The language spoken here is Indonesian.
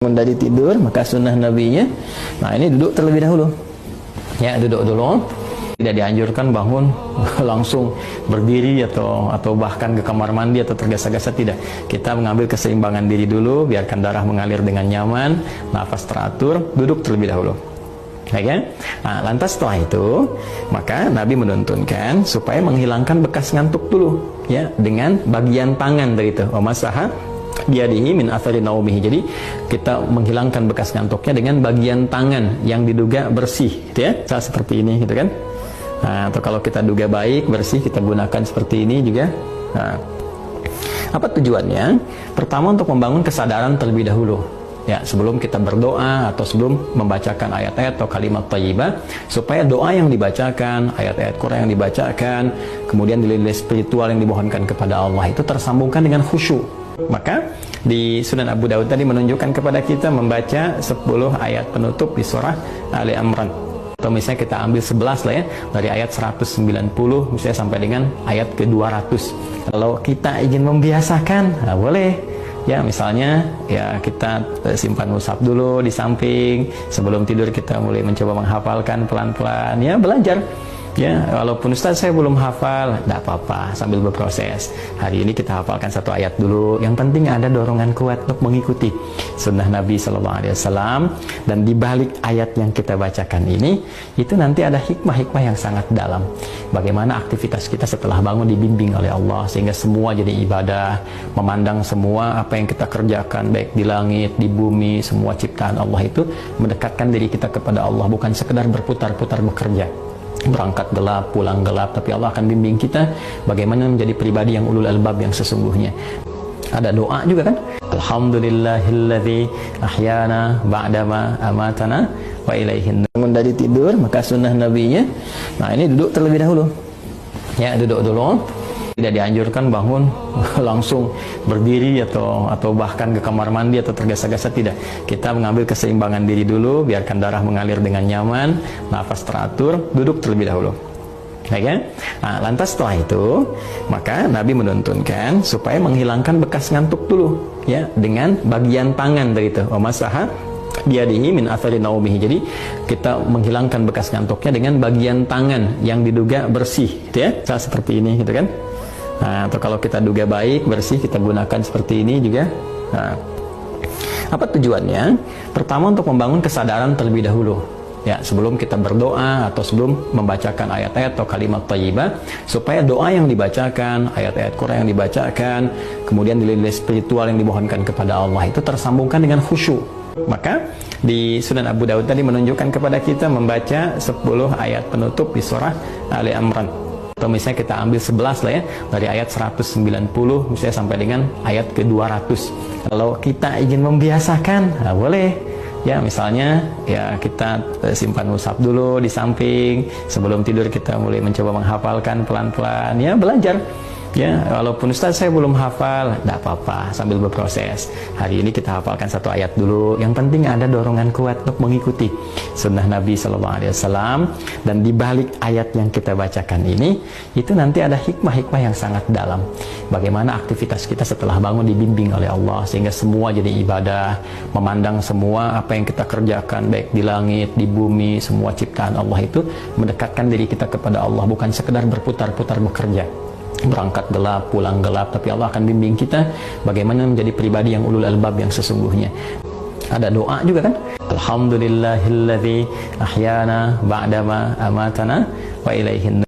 Dari tidur, maka sunnah nabinya, nah ini duduk terlebih dahulu. Ya, duduk dulu. Tidak dianjurkan bangun langsung berdiri atau bahkan ke kamar mandi atau tergesa-gesa, tidak. Kita mengambil keseimbangan diri dulu, biarkan darah mengalir dengan nyaman, nafas teratur, duduk terlebih dahulu. Okay? Nah, lantas setelah itu, maka Nabi menuntunkan supaya menghilangkan bekas ngantuk dulu, ya, dengan bagian tangan dari itu. Masaha biadihi min athari naumihi. Jadi kita menghilangkan bekas ngantuknya dengan bagian tangan yang diduga bersih, gitu ya. Seperti ini, gitu kan. Nah, atau kalau kita duga baik, bersih, kita gunakan seperti ini juga. Nah, apa tujuannya? Pertama, untuk membangun kesadaran terlebih dahulu. Ya, sebelum kita berdoa atau sebelum membacakan ayat-ayat atau kalimat thayyibah, supaya doa yang dibacakan, ayat-ayat Quran yang dibacakan, kemudian nilai spiritual yang dimohonkan kepada Allah itu tersambungkan dengan khusyuk. Maka di Sunan Abu Dawud tadi menunjukkan kepada kita membaca 10 ayat penutup di surah Ali Imran. Atau misalnya kita ambil 11 lah ya, dari ayat 190 misalnya sampai dengan ayat ke-200. Kalau kita ingin membiasakan, nah boleh. Ya, misalnya ya kita simpan mushaf dulu di samping, sebelum tidur kita mulai mencoba menghafalkan pelan-pelan, ya belajar. Ya, walaupun Ustaz saya belum hafal, tidak apa-apa, sambil berproses. Hari ini kita hafalkan 1 ayat dulu. Yang penting ada dorongan kuat untuk mengikuti sunnah Nabi SAW. Dan di balik ayat yang kita bacakan ini, itu nanti ada hikmah-hikmah yang sangat dalam. Bagaimana aktivitas kita setelah bangun dibimbing oleh Allah, sehingga semua jadi ibadah, memandang semua apa yang kita kerjakan, baik di langit, di bumi, semua ciptaan Allah itu mendekatkan diri kita kepada Allah, bukan sekedar berputar-putar bekerja. Berangkat gelap, pulang gelap, tapi Allah akan bimbing kita bagaimana menjadi pribadi yang ulul albab yang sesungguhnya. Ada doa juga kan? Alhamdulillahilladzi ahyana ba'dama amatana wa ilaihin. Bangun dari tidur, maka sunnah nabinya, nah ini duduk terlebih dahulu. Ya, duduk dulu. Tidak dianjurkan bangun langsung berdiri atau bahkan ke kamar mandi atau tergesa-gesa, tidak. Kita mengambil keseimbangan diri dulu, biarkan darah mengalir dengan nyaman, nafas teratur, duduk terlebih dahulu. Okay? Nah, lantas setelah itu, maka Nabi menuntunkan supaya menghilangkan bekas ngantuk dulu, ya, dengan bagian tangan dari itu. Masaha biadihi min athari naumihi. Jadi kita menghilangkan bekas ngantuknya dengan bagian tangan yang diduga bersih, gitu ya. Seperti ini, gitu kan. Nah, atau kalau kita duga baik, bersih, kita gunakan seperti ini juga. Nah, apa tujuannya? Pertama, untuk membangun kesadaran terlebih dahulu. Ya, sebelum kita berdoa atau sebelum membacakan ayat-ayat atau kalimat thayyibah, supaya doa yang dibacakan, ayat-ayat Quran yang dibacakan, kemudian nilai spiritual yang dimohonkan kepada Allah itu tersambungkan dengan khusyuk. Maka di Sunan Abu Dawud tadi menunjukkan kepada kita membaca 10 ayat penutup di surah Ali Imran. Atau misalnya kita ambil 11 lah ya, dari ayat 190 misalnya sampai dengan ayat ke-200. Kalau kita ingin membiasakan, nah boleh. Ya, misalnya ya kita simpan mushaf dulu di samping, sebelum tidur kita mulai mencoba menghafalkan pelan-pelan, ya belajar. Ya, walaupun Ustaz saya belum hafal, tidak apa-apa, sambil berproses. Hari ini kita hafalkan 1 ayat dulu. Yang penting ada dorongan kuat untuk mengikuti sunnah Nabi SAW. Dan di balik ayat yang kita bacakan ini, itu nanti ada hikmah-hikmah yang sangat dalam. Bagaimana aktivitas kita setelah bangun dibimbing oleh Allah, sehingga semua jadi ibadah, memandang semua apa yang kita kerjakan, baik di langit, di bumi, semua ciptaan Allah itu mendekatkan diri kita kepada Allah, bukan sekedar berputar-putar bekerja. Berangkat gelap, pulang gelap, tapi Allah akan bimbing kita bagaimana menjadi pribadi yang ulul albab yang sesungguhnya. Ada doa juga kan? Alhamdulillahilladzi ahyana ba'dama amatana wa ilaihin.